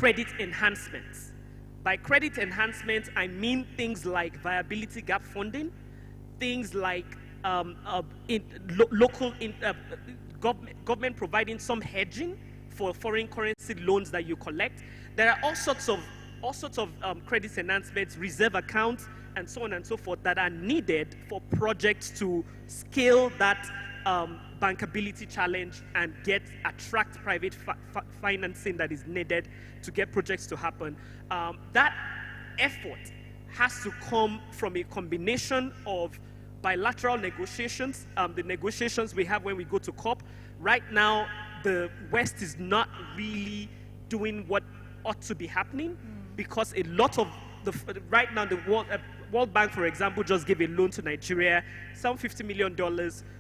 credit enhancements. By credit enhancements, I mean things like viability gap funding, things like government providing some hedging for foreign currency loans that you collect. There are all sorts of credit enhancements, reserve accounts, and so on and so forth that are needed for projects to scale that bankability challenge and attract private financing that is needed to get projects to happen. That effort has to come from a combination of bilateral negotiations, the negotiations we have when we go to COP. Right now, the West is not really doing what ought to be happening because a lot of right now the World Bank, for example, just gave a loan to Nigeria, some $50 million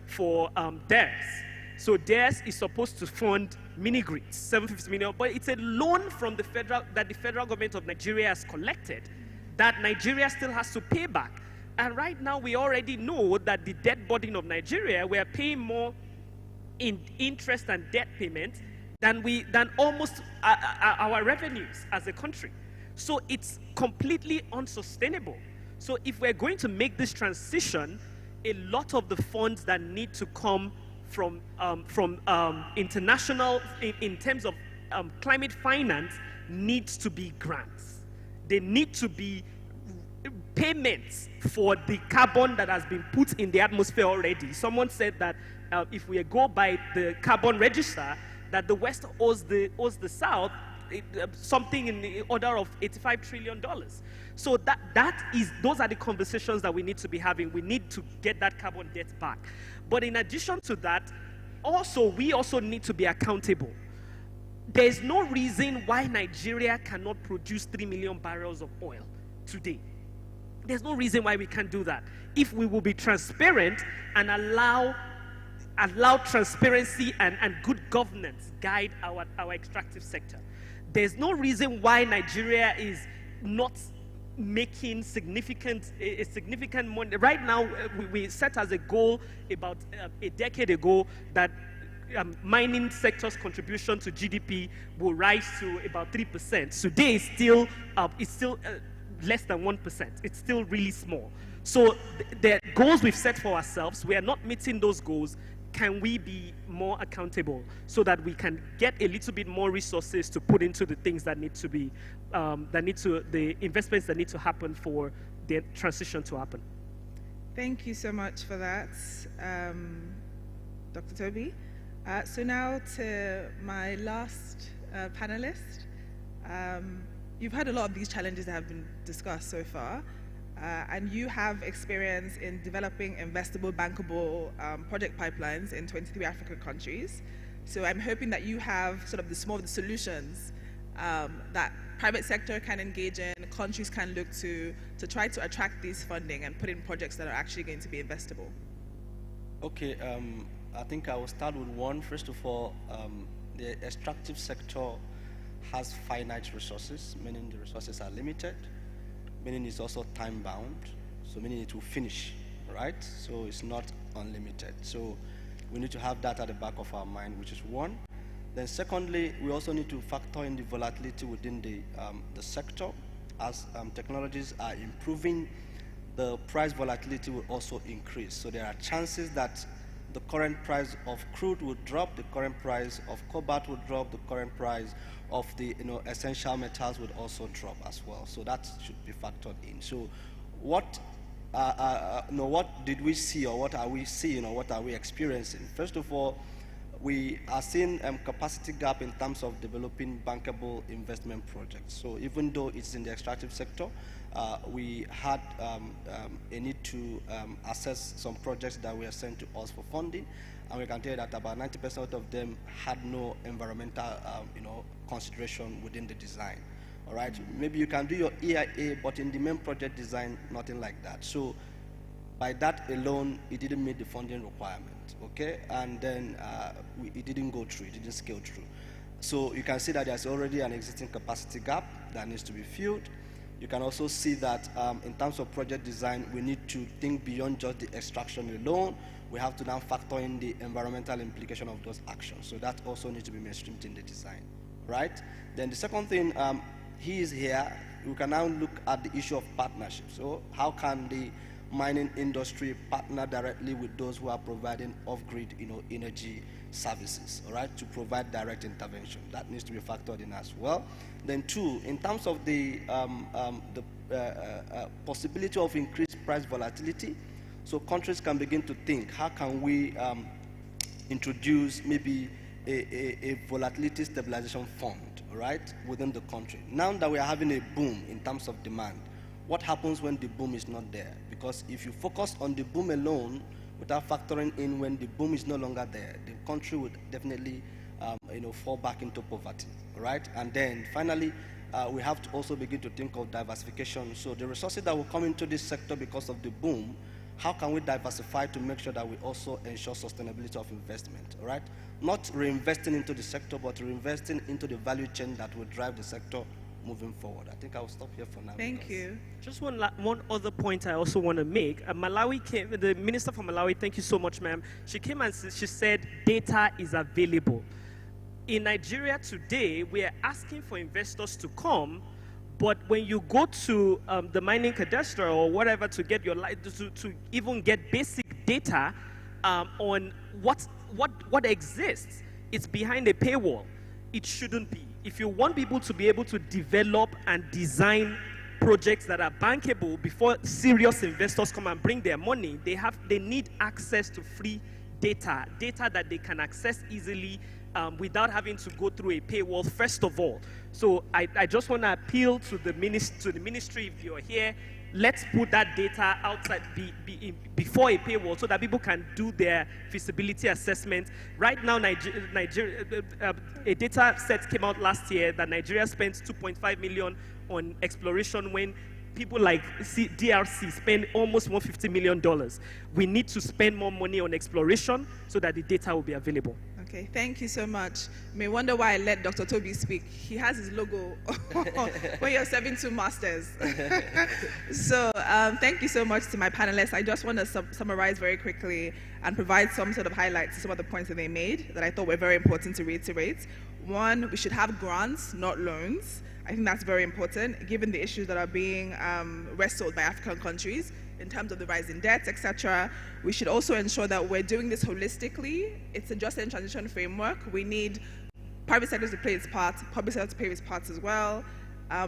for DARES. So DARES is supposed to fund mini-grids, $750 million, but it's a loan from the federal government of Nigeria has collected that Nigeria still has to pay back. And right now we already know that the debt burden of Nigeria, we are paying more in interest and debt payments than almost our revenues as a country. So it's completely unsustainable. So if we're going to make this transition, a lot of the funds that need to come from international, in terms of climate finance, needs to be grants. They need to be payments for the carbon that has been put in the atmosphere already. Someone said that if we go by the carbon register, that the West owes the South something in the order of $85 trillion. So those are the conversations that we need to be having. We need to get that carbon debt back. But in addition to that, we also need to be accountable. There's no reason why Nigeria cannot produce 3 million barrels of oil today. There's no reason why we can't do that. If we will be transparent and allow transparency and good governance guide our extractive sector. There's no reason why Nigeria is not making significant money. Right now, we set as a goal about a decade ago that mining sector's contribution to GDP will rise to about 3%. Today, it's still less than 1%. It's still really small. So the goals we've set for ourselves, we are not meeting those goals. Can we be more accountable so that we can get a little bit more resources to put into the things that need to be, the investments that need to happen for the transition to happen? Thank you so much for that, Dr. Toby. So now to my last panelist. You've heard a lot of these challenges that have been discussed so far. And you have experience in developing investable, bankable project pipelines in 23 African countries. So I'm hoping that you have sort of some of the solutions that private sector can engage in, countries can look to try to attract these funding and put in projects that are actually going to be investable. Okay, I think I will start with one. First of all, the extractive sector has finite resources, meaning the resources are limited. Meaning it's also time-bound, so meaning it will finish, right? So it's not unlimited. So we need to have that at the back of our mind, which is one. Then secondly, we also need to factor in the volatility within the sector. As technologies are improving, the price volatility will also increase. So there are chances that the current price of crude would drop, the current price of cobalt would drop, the current price of the essential metals would also drop as well. So that should be factored in. So what did we see, or what are we seeing, or what are we experiencing? First of all, we are seeing capacity gap in terms of developing bankable investment projects. So even though it's in the extractive sector, we had a need to assess some projects that were sent to us for funding, and we can tell you that about 90% of them had no environmental, consideration within the design. All right, maybe you can do your EIA, but in the main project design, nothing like that. So by that alone, it didn't meet the funding requirement. Okay, and then it didn't go through, it didn't scale through. So you can see that there's already an existing capacity gap that needs to be filled. You can also see that in terms of project design, we need to think beyond just the extraction alone. We have to now factor in the environmental implication of those actions. So that also needs to be mainstreamed in the design. right? Then the second thing, he is here, we can now look at the issue of partnership. So how can the mining industry partner directly with those who are providing off-grid, energy services, all right, to provide direct intervention? That needs to be factored in as well. Then two, in terms of the possibility of increased price volatility, so countries can begin to think, how can we introduce maybe a volatility stabilization fund, right, within the country? Now that we are having a boom in terms of demand, what happens when the boom is not there? Because if you focus on the boom alone without factoring in when the boom is no longer there, the country would definitely fall back into poverty, right? And then finally, we have to also begin to think of diversification. So the resources that will come into this sector because of the boom, how can we diversify to make sure that we also ensure sustainability of investment, all right? Not reinvesting into the sector, but reinvesting into the value chain that will drive the sector moving forward. I think I will stop here for now. Thank you. Just one other point I also want to make. Malawi came, the Minister for Malawi, thank you so much, ma'am. She came and she said data is available. In Nigeria today, we are asking for investors to come, but when you go to the mining cadastre or whatever to get your to even get basic data on what exists, it's behind a paywall. It shouldn't be. If you want people to be able to develop and design projects that are bankable before serious investors come and bring their money, they need access to free data that they can access easily without having to go through a paywall, first of all. So I just want to appeal to the ministry, if you're here, let's put that data outside before a paywall so that people can do their feasibility assessment. Right now, Nigeria, a data set came out last year that Nigeria spends 2.5 million on exploration when people like DRC spend almost $150 million. We need to spend more money on exploration so that the data will be available. Okay, thank you so much. You may wonder why I let Dr. Toby speak. He has his logo when you're serving two masters. So thank you so much to my panelists. I just want to summarize very quickly and provide some sort of highlights to some of the points that they made that I thought were very important to reiterate. One, we should have grants, not loans. I think that's very important, given the issues that are being wrestled by African countries in terms of the rise in debt, etc. We should also ensure that we're doing this holistically. It's a just and transition framework. We need private sector to play its part, public sector to play its part as well.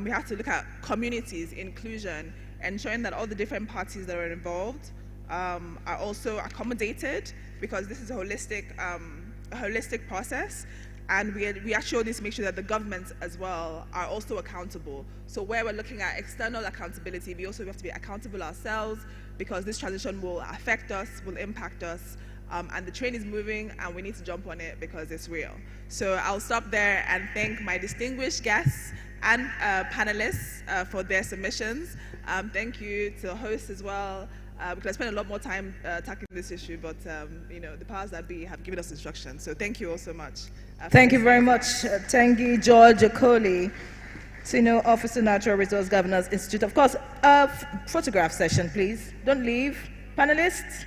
We have to look at communities, inclusion, ensuring that all the different parties that are involved are also accommodated, because this is a holistic process. And we actually need to make sure that the governments as well are also accountable. So where we're looking at external accountability, we also have to be accountable ourselves, because this transition will affect us, will impact us, and the train is moving and we need to jump on it because it's real. So I'll stop there and thank my distinguished guests and panelists for their submissions. Thank you to the hosts as well. Because I spent a lot more time tackling this issue, but the powers that be have given us instructions. So thank you all so much. Thank you very much, Tengi George Okoli, Senior Officer, Natural Resource Governance Institute. Of course, photograph session, please. Don't leave. Panelists?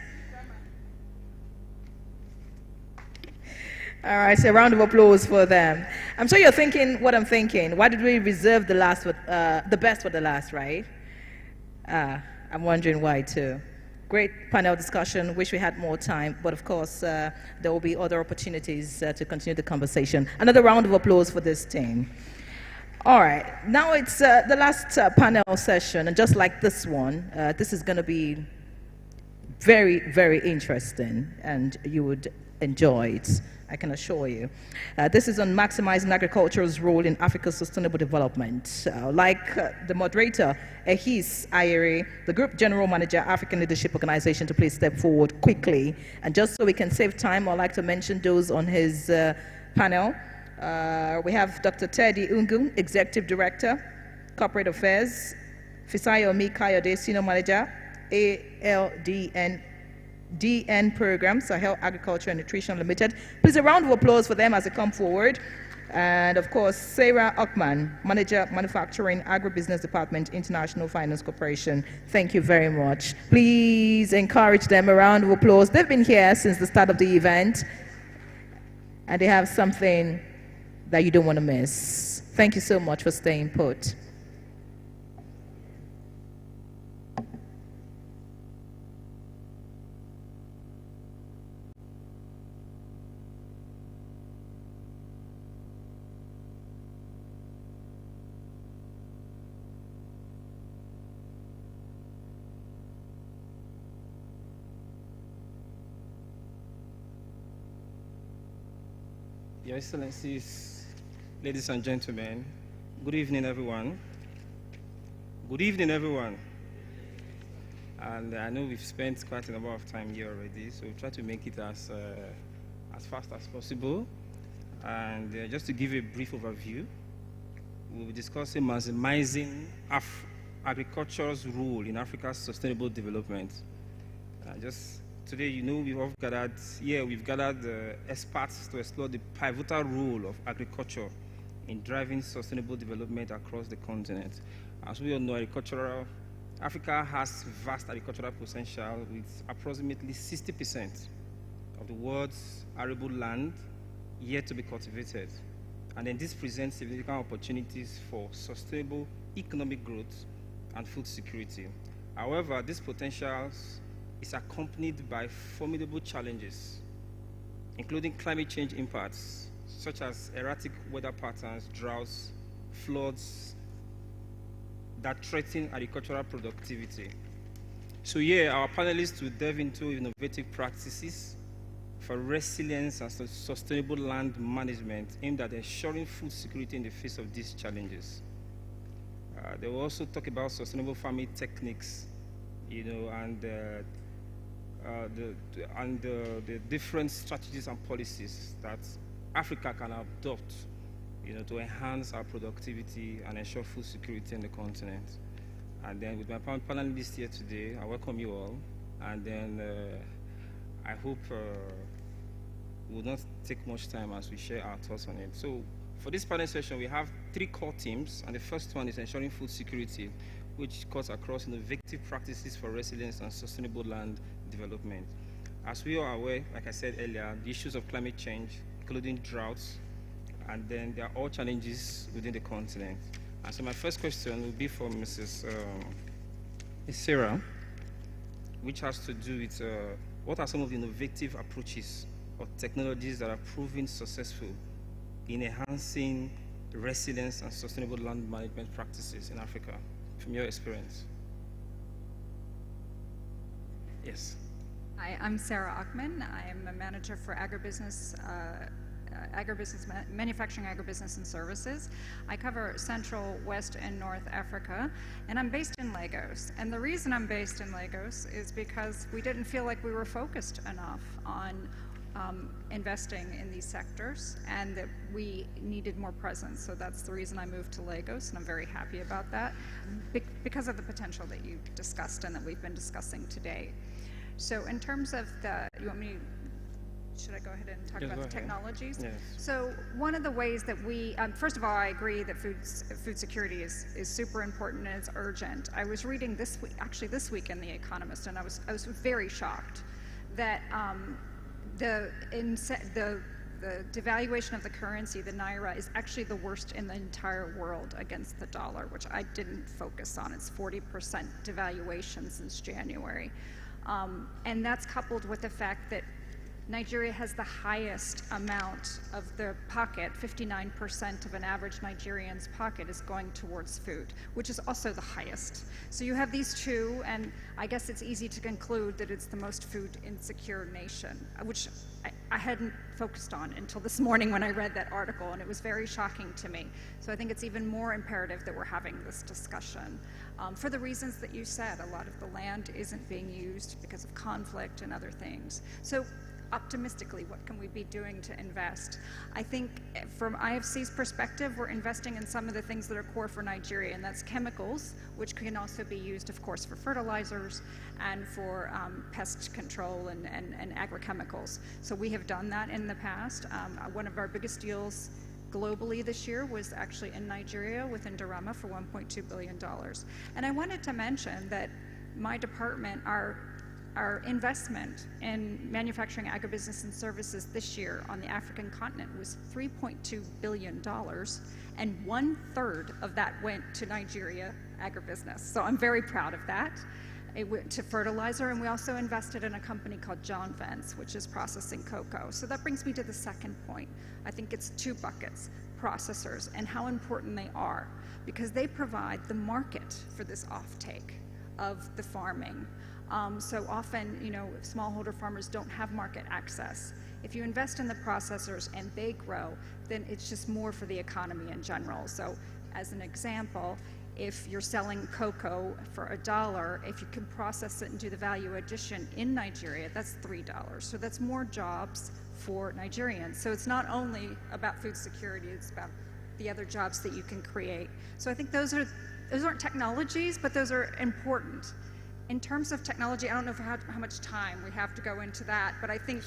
All right, so a round of applause for them. I'm sure you're thinking what I'm thinking. Why did we reserve the best for the last, right? I'm wondering why too. Great panel discussion. Wish we had more time, but of course there will be other opportunities to continue the conversation. Another round of applause for this team. All right, now it's the last panel session, and just like this one, this is going to be very, very interesting, and you would enjoy it, I can assure you. This is on maximizing agriculture's role in Africa's sustainable development. Like the moderator, Ehis Ayere, the Group General Manager, African Leadership Organization, to please step forward quickly. And just so we can save time, I'd like to mention those on his panel. We have Dr. Teddy Ungu, Executive Director, Corporate Affairs, Fisayo Mikayode, Senior Manager, ALDN Program, Sahel Agriculture and Nutrition Limited. Please, a round of applause for them as they come forward. And of course, Sarah Ockman, Manager, Manufacturing, Agribusiness Department, International Finance Corporation. Thank you very much. Please encourage them, a round of applause. They've been here since the start of the event, and they have something that you don't want to miss. Thank you so much for staying put. Your Excellencies, ladies and gentlemen, good evening, everyone. Good evening, everyone. And I know we've spent quite a number of time here already, so we'll try to make it as fast as possible. And just to give a brief overview, we'll be discussing maximizing agriculture's role in Africa's sustainable development. Today, you know, we've gathered experts to explore the pivotal role of agriculture in driving sustainable development across the continent. As we all know, Africa has vast agricultural potential with approximately 60% of the world's arable land yet to be cultivated. And then this presents significant opportunities for sustainable economic growth and food security. However, these potentials is accompanied by formidable challenges, including climate change impacts, such as erratic weather patterns, droughts, floods, that threaten agricultural productivity. So here, our panelists will delve into innovative practices for resilience and sustainable land management aimed at ensuring food security in the face of these challenges. They will also talk about sustainable farming techniques, and the different strategies and policies that Africa can adopt, to enhance our productivity and ensure food security in the continent. And then with my panelists here today, I welcome you all. And then I hope we will not take much time as we share our thoughts on it. So for this panel session, we have 3 core themes, and the first one is ensuring food security, which cuts across innovative practices for resilience and sustainable land development. As we are aware, like I said earlier, the issues of climate change, including droughts, and then there are all challenges within the continent. And so my first question will be for Mrs. Sarah, which has to do with what are some of the innovative approaches or technologies that are proving successful in enhancing resilience and sustainable land management practices in Africa, from your experience? Yes. Hi, I'm Sarah Achman. I'm a manager for manufacturing, agribusiness, and services. I cover Central, West, and North Africa, and I'm based in Lagos. And the reason I'm based in Lagos is because we didn't feel like we were focused enough on investing in these sectors, and that we needed more presence. So that's the reason I moved to Lagos, and I'm very happy about that, because of the potential that you discussed and that we've been discussing today. So in terms of should I go ahead and talk about the technologies? Yes. So one of the ways that we, first of all, I agree that food security is super important and it's urgent. I was reading this week in The Economist, and I was very shocked that the devaluation of the currency, the naira, is actually the worst in the entire world against the dollar, which I didn't focus on. It's 40% devaluation since January. And that's coupled with the fact that Nigeria has the highest amount of the pocket. 59% of an average Nigerian's pocket is going towards food, which is also the highest. So you have these two, and I guess it's easy to conclude that it's the most food insecure nation, which I hadn't focused on until this morning when I read that article, and it was very shocking to me. So I think it's even more imperative that we're having this discussion. For the reasons that you said, a lot of the land isn't being used because of conflict and other things. So optimistically, what can we be doing to invest? I think from IFC's perspective, we're investing in some of the things that are core for Nigeria, and that's chemicals, which can also be used, of course, for fertilizers and for pest control and agrochemicals. So we have done that in the past. One of our biggest deals globally this year was actually in Nigeria with Indorama for $1.2 billion. And I wanted to mention that my department, our our investment in manufacturing, agribusiness, and services this year on the African continent was $3.2 billion, and 1/3 of that went to Nigeria agribusiness. So I'm very proud of that. It went to fertilizer, and we also invested in a company called John Vance, which is processing cocoa. So that brings me to the second point. I think it's two buckets: processors and how important they are, because they provide the market for this offtake of the farming. So often, you know, smallholder farmers don't have market access. If you invest in the processors and they grow, then it's just more for the economy in general. So as an example, if you're selling cocoa for $1, if you can process it and do the value addition in Nigeria, that's $3. So that's more jobs for Nigerians. So it's not only about food security, it's about the other jobs that you can create. So I think those aren't technologies, but those are important. In terms of technology, I don't know how much time we have to go into that, but I think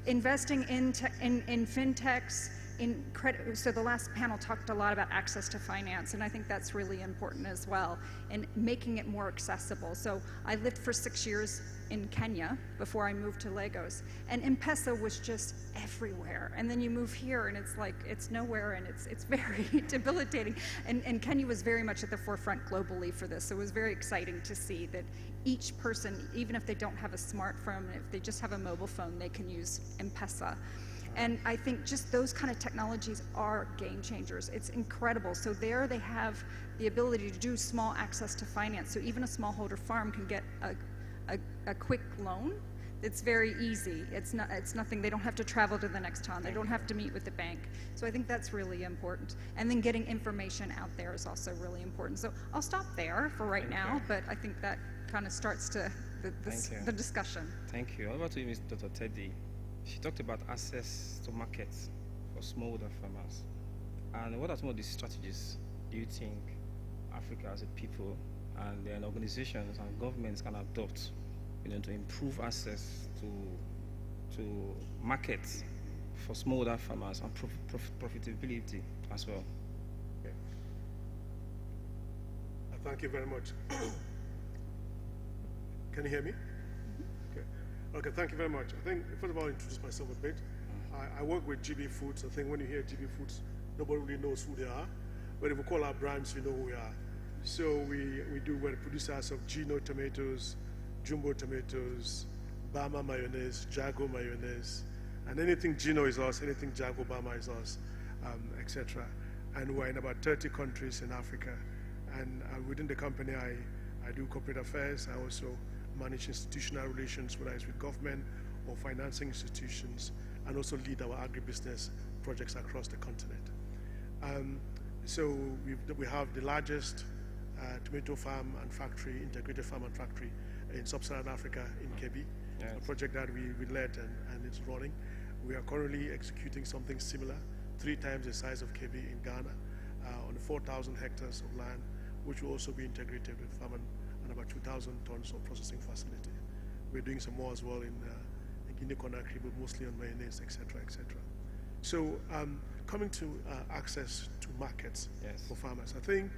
investing in fintechs, in credit. So the last panel talked a lot about access to finance, and I think that's really important as well, and making it more accessible. So I lived for 6 years in Kenya before I moved to Lagos, and M-Pesa was just everywhere. And then you move here, and it's like it's nowhere, and it's very debilitating. And Kenya was very much at the forefront globally for this. So it was very exciting to see that each person, even if they don't have a smartphone, if they just have a mobile phone, they can use M-Pesa. And I think just those kind of technologies are game changers. It's incredible. So there they have the ability to do small access to finance. So even a smallholder farm can get a quick loan. It's very easy. It's nothing. They don't have to travel to the next town. They don't have to meet with the bank. So I think that's really important. And then getting information out there is also really important. So I'll stop there for right now, but I think that kind of starts to the discussion. Thank you. Over to you, Dr. Teddy. She talked about access to markets for smallholder farmers. And what are some of these strategies do you think Africa as a people and then organizations and governments can adopt, you know, to improve access to markets for smallholder farmers and profitability as well? Okay. Thank you very much. Can you hear me? Okay, thank you very much. I think, first of all, I'll introduce myself a bit. I work with GB Foods. I think when you hear GB Foods, nobody really knows who they are. But if we call our brands, you know who we are. So we're the producers of Gino tomatoes, Jumbo tomatoes, Bama mayonnaise, Jago mayonnaise, and anything Gino is us, anything Jago Bama is us, etc. And we're in about 30 countries in Africa. And within the company, I do corporate affairs. I also manage institutional relations, whether it's with government or financing institutions, and also lead our agribusiness projects across the continent. So we have the largest tomato farm and factory, integrated farm and factory in sub-Saharan Africa in Kebbi. Yes. A project that we led and it's running. We are currently executing something similar, 3 times the size of Kebbi in Ghana, on 4,000 hectares of land, which will also be integrated with farm and about 2,000 tons of processing facility. We're doing some more as well in Guinea-Conakry, but mostly on mayonnaise, etc., etc. So coming to access to markets for farmers, I think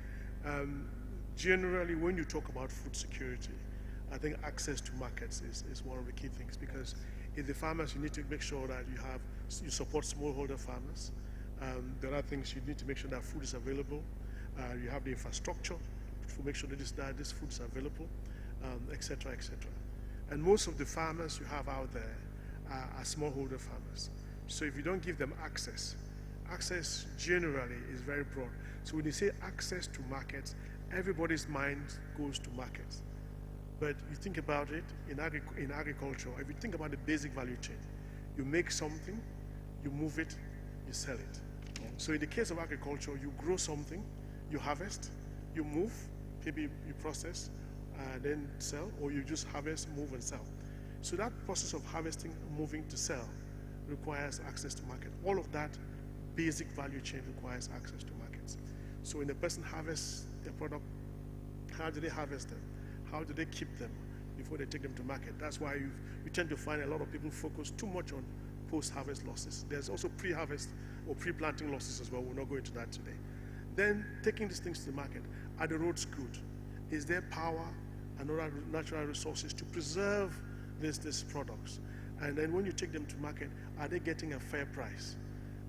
generally when you talk about food security, I think access to markets is one of the key things, because if the farmers, you need to make sure that you support smallholder farmers. There are things you need to make sure that food is available. You have the infrastructure to make sure that this food is available, etc., etc. And most of the farmers you have out there are smallholder farmers. So if you don't give them access generally is very broad. So when you say access to markets, everybody's mind goes to markets. But you think about it in agriculture, if you think about the basic value chain, you make something, you move it, you sell it. Yeah. So in the case of agriculture, you grow something, you harvest, you move, maybe you process, then sell, or you just harvest, move, and sell. So that process of harvesting, moving to sell requires access to market. All of that basic value chain requires access to markets. So when a person harvests their product, how do they harvest them? How do they keep them before they take them to market? That's why we tend to find a lot of people focus too much on post-harvest losses. There's also pre-harvest or pre-planting losses as well. We'll not go into that today. Then taking these things to the market. Are the roads good? Is there power and other natural resources to preserve these products? And then when you take them to market, are they getting a fair price?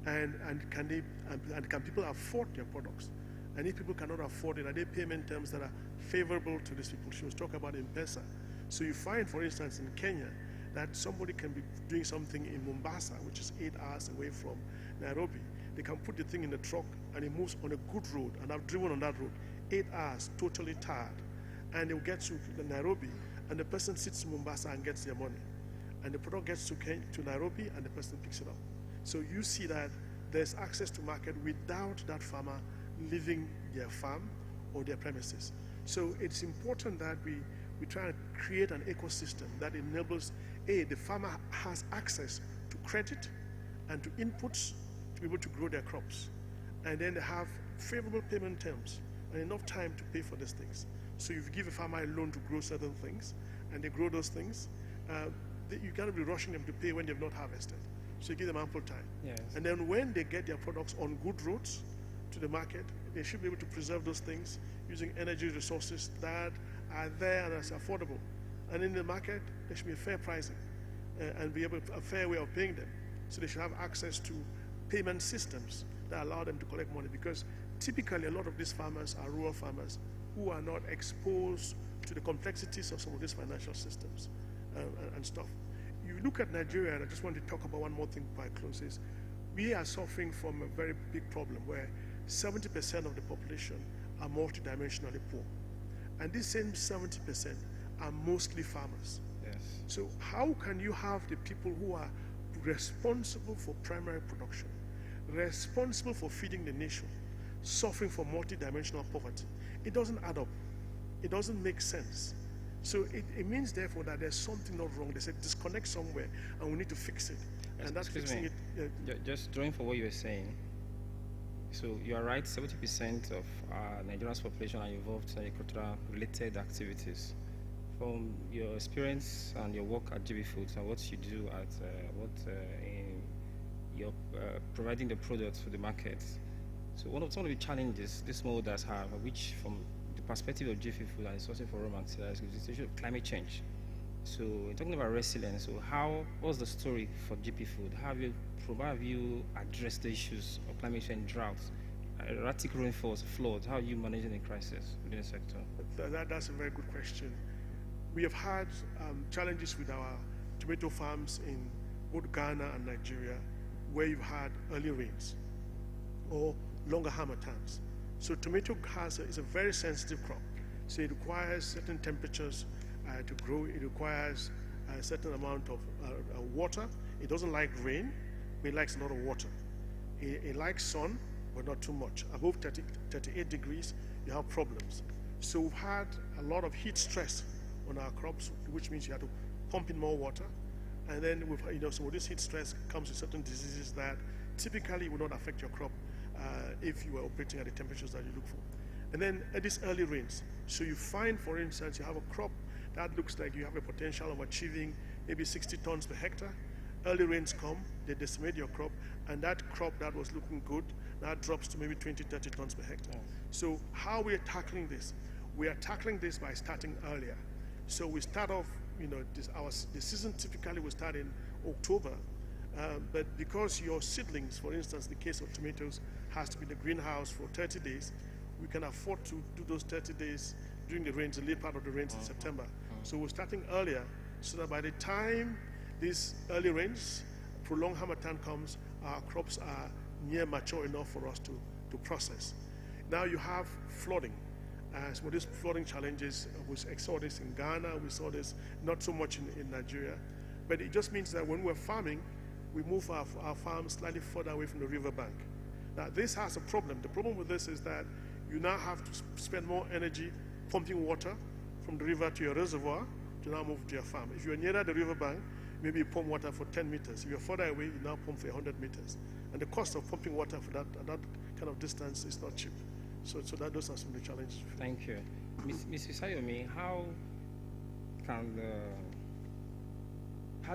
And can people afford their products? And if people cannot afford it, are there payment terms that are favorable to these people? She was talking about M-Pesa. So you find, for instance, in Kenya, that somebody can be doing something in Mombasa, which is 8 hours away from Nairobi. They can put the thing in the truck and it moves on a good road. And I've driven on that road, 8 hours, totally tired. And they'll get to Nairobi, and the person sits in Mombasa and gets their money. And the product gets to Nairobi, and the person picks it up. So you see that there's access to market without that farmer leaving their farm or their premises. So it's important that we try and create an ecosystem that enables, the farmer has access to credit and to inputs to be able to grow their crops. And then they have favorable payment terms and enough time to pay for these things. So if you give a farmer a loan to grow certain things, and they grow those things, you can't be rushing them to pay when they've not harvested. So you give them ample time. Yes. And then when they get their products on good roads to the market, they should be able to preserve those things using energy resources that are there and as affordable. And in the market, there should be a fair pricing and be able to, a fair way of paying them. So they should have access to payment systems that allow them to collect money, because typically a lot of these farmers are rural farmers who are not exposed to the complexities of some of these financial systems and stuff. You look at Nigeria, and I just want to talk about one more thing before I close this. We are suffering from a very big problem where 70% of the population are multidimensionally poor. And these same 70% are mostly farmers. Yes. So how can you have the people who are responsible for primary production, responsible for feeding the nation, suffering from multidimensional poverty? It doesn't add up. It doesn't make sense. So it means, therefore, that there's something not wrong. There's a disconnect somewhere, and we need to fix it. And that's fixing it. Just drawing for what you were saying. So you are right, 70% of Nigeria's population are involved in agricultural-related activities. From your experience and your work at GB Foods and what you do at in your providing the products for the market. So some of the challenges these smallholders have, which from the perspective of GB Food and sourcing for raw materials, is the issue of climate change. So talking about resilience, so what's the story for GP Food? How have you addressed the issues of climate change, droughts, erratic rainfalls, floods? How are you managing the crisis within the sector? That's a very good question. We have had challenges with our tomato farms in both Ghana and Nigeria, where you've had early rains or longer harmattan's. So tomato is a very sensitive crop. So it requires certain temperatures to grow. It requires a certain amount of water. It doesn't like rain, but it likes a lot of water. It likes sun, but not too much. Above 38 degrees, you have problems. So we've had a lot of heat stress on our crops, which means you have to pump in more water. And then some of this heat stress comes with certain diseases that typically will not affect your crop if you are operating at the temperatures that you look for. And then these early rains. So you find, for instance, you have a crop that looks like you have a potential of achieving maybe 60 tons per hectare. Early rains come, they decimate your crop, and that crop that was looking good now drops to maybe 20, 30 tons per hectare. Oh. So how we are tackling this? We are tackling this by starting earlier. So we start off, the season typically will start in October, but because your seedlings, for instance, the case of tomatoes, has to be in the greenhouse for 30 days, we can afford to do those 30 days during the rains, the late part of the rains in September. So we're starting earlier, so that by the time these early rains, prolonged harmattan comes, our crops are near mature enough for us to process. Now you have flooding. Some of these flooding challenges, we saw this in Ghana, we saw this not so much in Nigeria, but it just means that when we're farming, we move our farms slightly further away from the riverbank. Now this has a problem. The problem with this is that you now have to spend more energy pumping water from the river to your reservoir to now move to your farm. If you're nearer the riverbank, maybe you pump water for 10 meters. If you're further away, you now pump for 100 meters. And the cost of pumping water for that kind of distance is not cheap. So those are some of the challenges. Thank you. Ms. Sayomi, how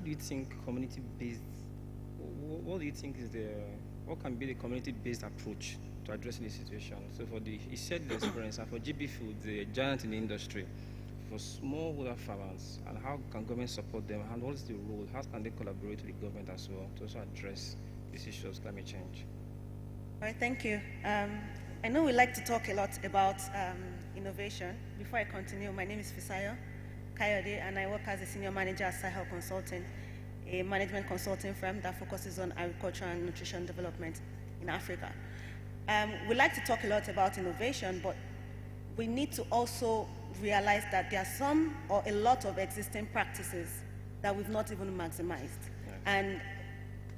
do you think community-based, what do you think is what can be the community-based approach to addressing the situation? So you said the experience, and for GB Food, the giant in the industry, for smallholder farmers, and how can government support them, and what is the role? How can they collaborate with the government as well to also address these issues of climate change? All right, thank you. I know we like to talk a lot about innovation. Before I continue, my name is Fisayo Kayode, and I work as a senior manager at Sahel Consulting, a management consulting firm that focuses on agriculture and nutrition development in Africa. We like to talk a lot about innovation, but we need to also realize that there are some or a lot of existing practices that we've not even maximized. Yes. And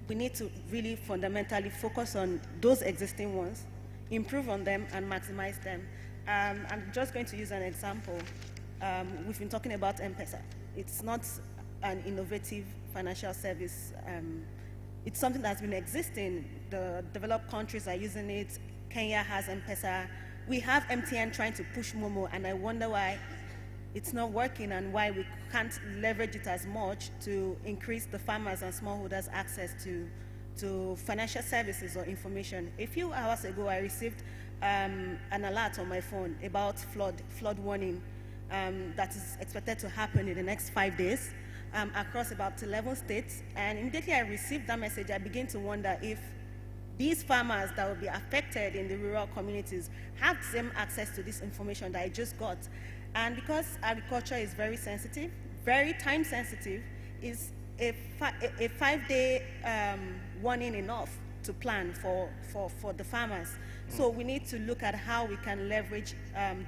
we need to really fundamentally focus on those existing ones, improve on them, and maximize them. I'm just going to use an example. We've been talking about M-Pesa. It's not an innovative financial service. It's something that's been existing. The developed countries are using it. Kenya has M-Pesa. We have MTN trying to push Momo, and I wonder why it's not working and why we can't leverage it as much to increase the farmers and smallholders' access to financial services or information. A few hours ago, I received an alert on my phone about flood warning that is expected to happen in the next 5 days across about 11 states. And immediately I received that message, I began to wonder if these farmers that will be affected in the rural communities have the same access to this information that I just got. And because agriculture is very sensitive, very time sensitive, is a 5-day warning enough to plan for the farmers. So we need to look at how we can leverage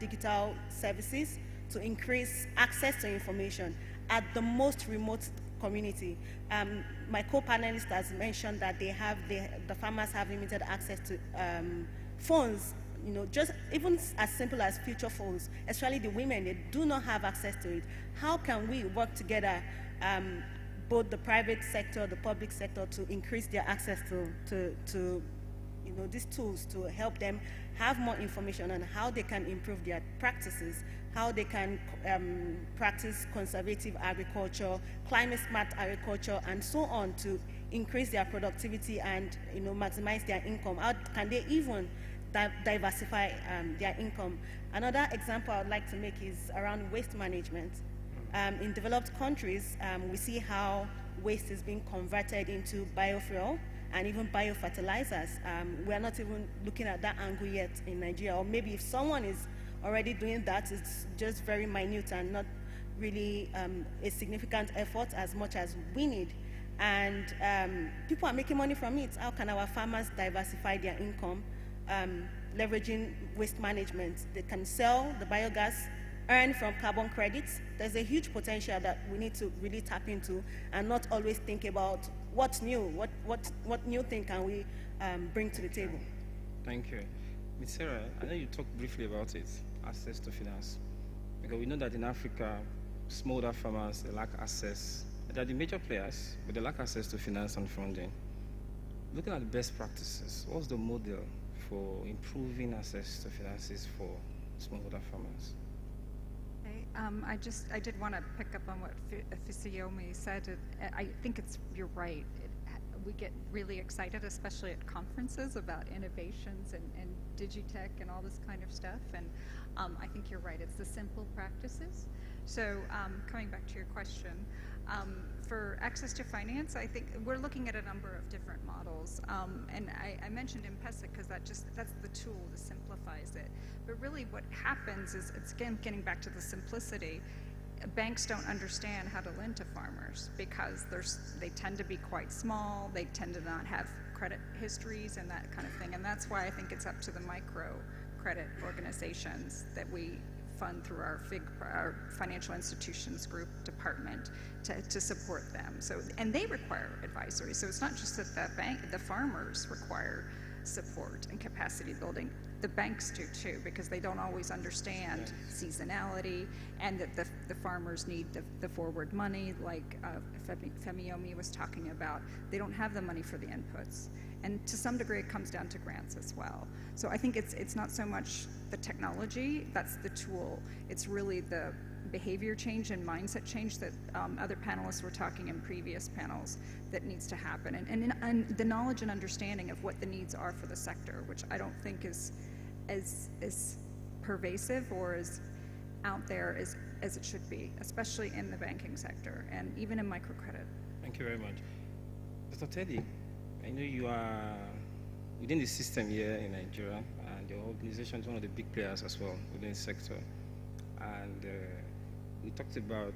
digital services to increase access to information at the most remote community. My co-panelist has mentioned that the farmers have limited access to phones, just even as simple as feature phones, especially the women, they do not have access to it. How can we work together, both the private sector, the public sector, to increase their access to these tools to help them have more information on how they can improve their practices, how they can practice conservative agriculture, climate smart agriculture, and so on, to increase their productivity and maximize their income? How can they even diversify their income? Another example I would like to make is around waste management. In developed countries, we see how waste is being converted into biofuel and even biofertilizers. We are not even looking at that angle yet in Nigeria, or maybe if someone is already doing that, it's just very minute and not really a significant effort as much as we need. And people are making money from it. How can our farmers diversify their income, leveraging waste management? They can sell the biogas, earn from carbon credits. There's a huge potential that we need to really tap into and not always think about what's new, what new thing can we bring to the table. Thank you. Ms. Sarah, I know you talked briefly about it, access to finance. Because we know that in Africa, smallholder farmers, they lack access. They're the major players, but they lack access to finance and funding. Looking at the best practices, what's the model for improving access to finances for smallholder farmers? I did want to pick up on what Fisayomi said. I think you're right. We get really excited, especially at conferences, about innovations and digitech and all this kind of stuff. And I think you're right. It's the simple practices. So coming back to your question, for access to finance, I think we're looking at a number of different models. And I mentioned M-Pesa because that's the tool that simplifies it. But really what happens is, it's again getting back to the simplicity. Banks don't understand how to lend to farmers because they tend to be quite small, they tend to not have credit histories and that kind of thing. And that's why I think it's up to the micro credit organizations that we fund through our financial institutions group department to support them. So, and they require advisory. So it's not just that the farmers require support and capacity building. The banks do too, because they don't always understand seasonality, and that the farmers need the forward money, like Femiyomi was talking about. They don't have the money for the inputs. And to some degree, it comes down to grants as well. So I think it's not so much the technology, that's the tool. It's really the behavior change and mindset change that other panelists were talking in previous panels that needs to happen. And the knowledge and understanding of what the needs are for the sector, which I don't think is as pervasive or as out there as it should be, especially in the banking sector and even in microcredit. Thank you very much. Dr. Teddy, I know you are within the system here in Nigeria, and your organization is one of the big players as well within the sector. And we talked about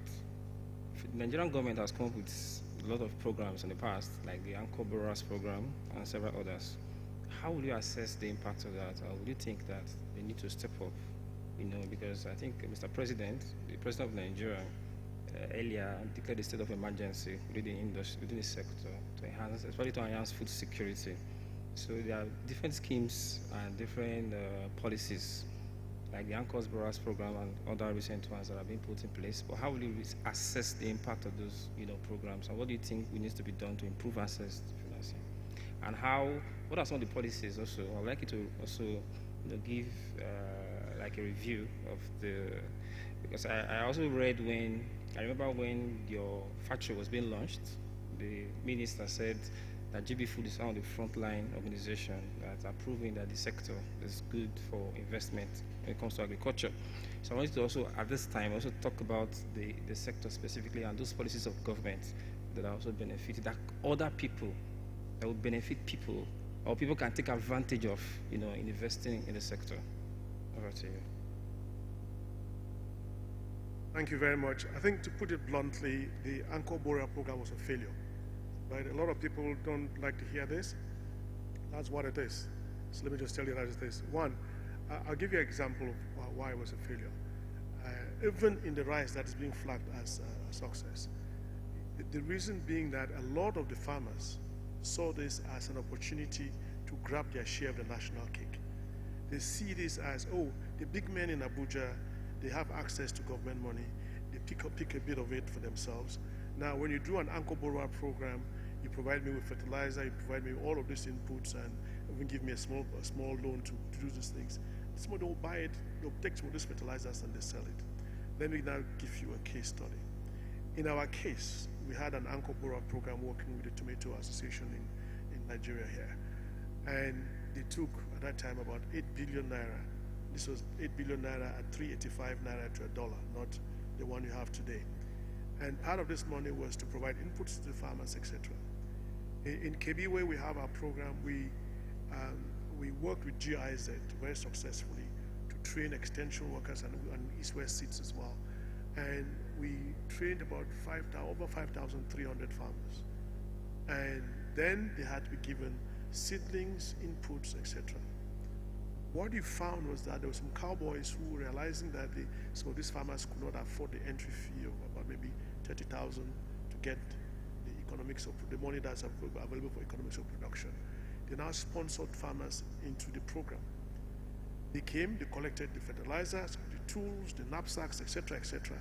the Nigerian government has come up with a lot of programs in the past, like the Anchor Borrowers program and several others. How will you assess the impact of that, or will you think that they need to step up? Because I think Mr. President, the President of Nigeria, earlier declared a state of emergency within the industry, within the sector, to enhance, especially to enhance food security. So there are different schemes and different policies, like the Anchor Borrowers program and other recent ones that have been put in place. But how will you assess the impact of those, programs, and what do you think needs to be done to improve access to financing? And what are some of the policies also? I'd like you to also give like a review of because I also read I remember when your factory was being launched, the minister said that GB Food is one of the frontline organizations that are proving that the sector is good for investment when it comes to agriculture. So I wanted to also, at this time, also talk about the sector specifically and those policies of government that are also benefited, that other people, that will benefit people, or people can take advantage of, in investing in the sector. Over to you. Thank you very much. I think, to put it bluntly, the Anchor Borrower program was a failure. Right? A lot of people don't like to hear this. That's what it is. So let me just tell you that it is. One, I'll give you an example of why it was a failure. Even in the rise that is being flagged as a success, the reason being that a lot of the farmers saw this as an opportunity to grab their share of the national cake. They see this as, the big men in Abuja, they have access to government money. They pick a bit of it for themselves. Now, when you do an Anchor Borrower program, you provide me with fertilizer, you provide me with all of these inputs, and even give me a small loan to do these things. Somebody will buy it, they'll take some of these fertilizers and they sell it. Let me now give you a case study. In our case, we had an Anchor Borrower program working with the Tomato Association in Nigeria here. And they took, at that time, about 8 billion naira. This was 8 billion naira at 385 naira to $1, not the one you have today. And part of this money was to provide inputs to the farmers, etc. In Kebbi, where we have our program, we worked with GIZ very successfully to train extension workers and East-West seats as well. And we trained about over 5,300 farmers. And then they had to be given seedlings, inputs, etc. What you found was that there were some cowboys who were realizing that some of these farmers could not afford the entry fee of about maybe 30,000 to get the economics of the money that's available for economics of production. They now sponsored farmers into the program. They came, they collected the fertilizers, the tools, the knapsacks, etc.,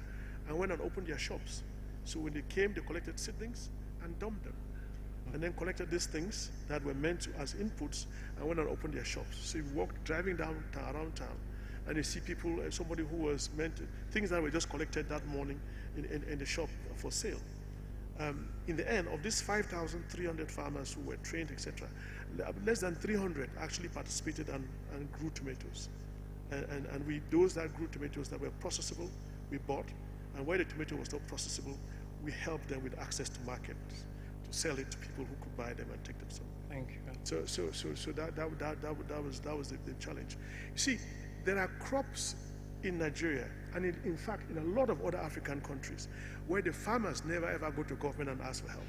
and went and opened their shops. So when they came, they collected seedlings and dumped them, and then collected these things that were meant to as inputs and went and opened their shops. So you walk driving around town, and you see people, somebody who was meant to, things that were just collected that morning in the shop for sale. In the end, of these 5,300 farmers who were trained, etc., less than 300 actually participated and grew tomatoes. And those that grew tomatoes that were processable, we bought, and where the tomato was not processable, we helped them with access to markets to sell it to people who could buy them and take them somewhere. Thank you. So that was the challenge. You see, there are crops in Nigeria, and in fact in a lot of other African countries, where the farmers never ever go to government and ask for help.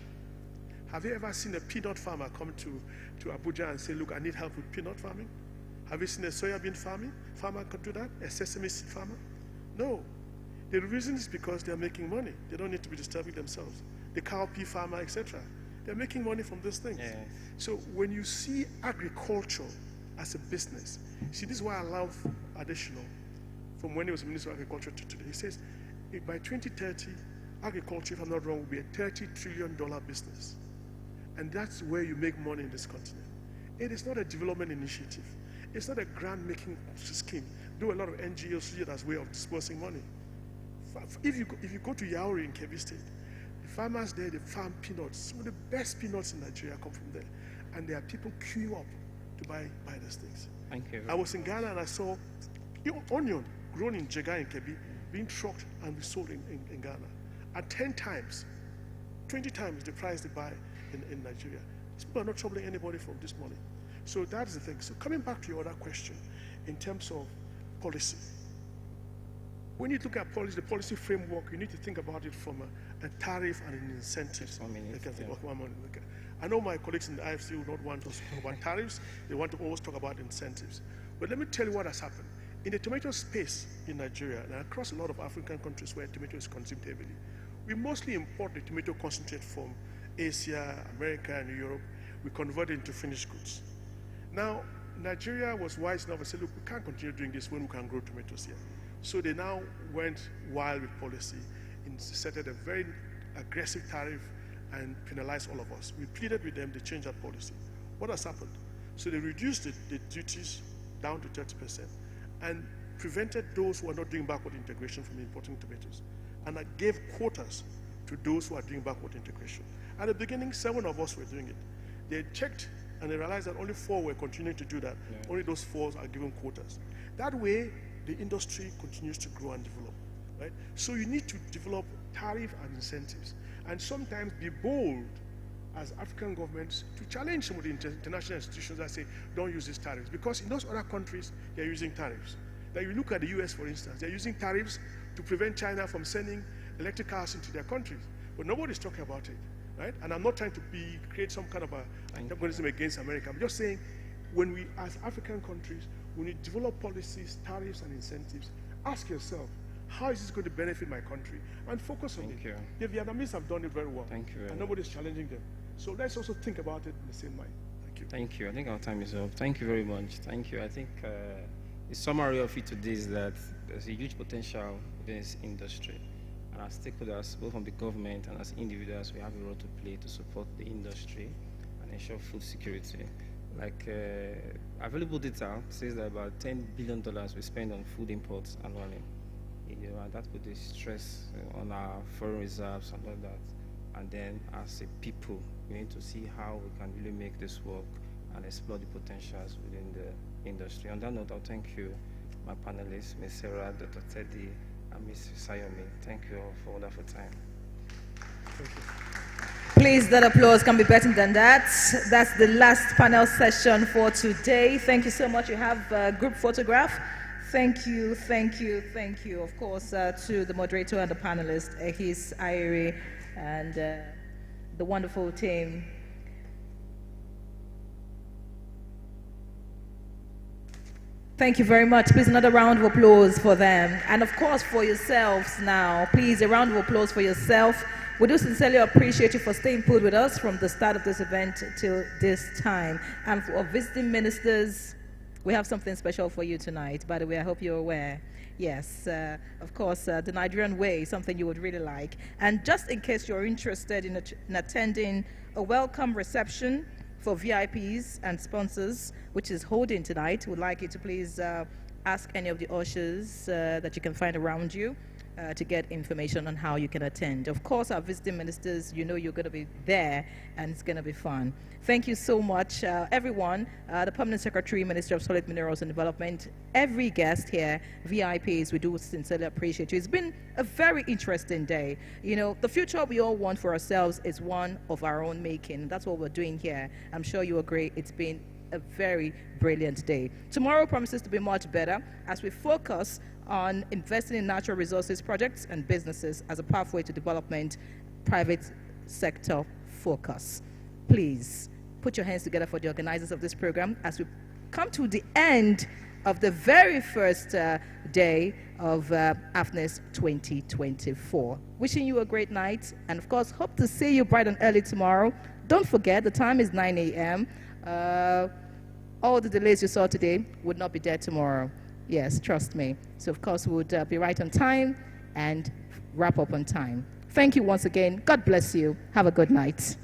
Have you ever seen a peanut farmer come to Abuja and say, look, I need help with peanut farming? Have you seen a soybean farmer could do that? A sesame seed farmer? No. The reason is because they're making money. They don't need to be disturbing themselves. The cowpea farmer, etc. They're making money from these things. Yes. So when you see agriculture as a business, see, this is why I love additional from when he was Minister of Agriculture to today. He says, by 2030, agriculture, if I'm not wrong, will be a $30 trillion business. And that's where you make money in this continent. It is not a development initiative. It's not a grant-making scheme. Though a lot of NGOs see it as a way of dispersing money. If you go to Yauri in Kebbi State, the farmers there, they farm peanuts. Some of the best peanuts in Nigeria come from there. And there are people queuing up to buy these things. Thank you. I was in Ghana and I saw onion grown in Jega in Kebbi being trucked and be sold in Ghana at 10 times, 20 times the price they buy in Nigeria. These people are not troubling anybody from this money. So that is the thing. So coming back to your other question, in terms of policy, when you look at policy, the policy framework, you need to think about it from a tariff and an incentive. I know my colleagues in the IFC will not want us to talk about tariffs. They want to always talk about incentives. But let me tell you what has happened. In the tomato space in Nigeria and across a lot of African countries where tomato is consumed heavily, we mostly import the tomato concentrate from Asia, America, and Europe. We convert it into finished goods. Now, Nigeria was wise enough to say, look, we can't continue doing this when we can grow tomatoes here. So they now went wild with policy, inserted a very aggressive tariff and penalized all of us. We pleaded with them, they changed that policy. What has happened? So they reduced the duties down to 30% and prevented those who are not doing backward integration from importing tomatoes. And I gave quotas to those who are doing backward integration. At the beginning, 7 of us were doing it. They checked and they realized that only 4 were continuing to do that. Yeah. Only those 4 are given quotas. That way, the industry continues to grow and develop, right? So you need to develop tariff and incentives, and sometimes be bold as African governments to challenge some of the international institutions that say, don't use these tariffs, because in those other countries, they're using tariffs. Now you look at the US, for instance, they're using tariffs to prevent China from sending electric cars into their countries, but nobody's talking about it, right? And I'm not trying to create some kind of antagonism against America. I'm just saying, when we, as African countries, when you develop policies, tariffs, and incentives, ask yourself, how is this going to benefit my country? And focus on it. The Vietnamese have done it very well. Thank you. And nobody's challenging them. So let's also think about it in the same mind. Thank you. Thank you. I think our time is up. Thank you very much. Thank you. I think the summary of it today is that there's a huge potential within this industry. And as stakeholders, both from the government and as individuals, we have a role to play to support the industry and ensure food security. Like available data says that about $10 billion we spend on food imports annually. And that puts stress on our foreign reserves and all that. And then as a people, we need to see how we can really make this work and explore the potentials within the industry. On that note, I'll thank you, my panelists, Ms. Sarah, Dr. Teddy, and Ms. Sayomi. Thank you all for a wonderful time. Thank you. Please, that applause can be better than that. That's the last panel session for today. Thank you so much. You have a group photograph. Thank you, thank you, thank you. Of course, to the moderator and the panelists, Ehis, Irie, and the wonderful team. Thank you very much. Please, another round of applause for them. And of course, for yourselves now. Please, a round of applause for yourself. We do sincerely appreciate you for staying put with us from the start of this event till this time. And for visiting ministers, we have something special for you tonight. By the way, I hope you're aware. Yes, of course, the Nigerian way, something you would really like. And just in case you're interested in attending a welcome reception for VIPs and sponsors, which is holding tonight, we'd like you to please ask any of the ushers that you can find around you to get information on how you can attend. Of course, our visiting ministers, you know you're going to be there, and it's going to be fun. Thank you so much, everyone, the Permanent Secretary, Ministry of Solid Minerals and Development, every guest here, VIPs, we do sincerely appreciate you. It's been a very interesting day. You know, the future we all want for ourselves is one of our own making. That's what we're doing here. I'm sure you agree. It's been a very brilliant day. Tomorrow promises to be much better as we focus on investing in natural resources projects and businesses as a pathway to development, private sector focus. Please put your hands together for the organizers of this program as we come to the end of the very first day of AFNIS 2024. Wishing you a great night, and of course, hope to see you bright and early tomorrow. Don't forget, the time is 9 a.m. All the delays you saw today would not be there tomorrow. Yes, trust me. So, of course, we would be right on time and wrap up on time. Thank you once again. God bless you. Have a good night.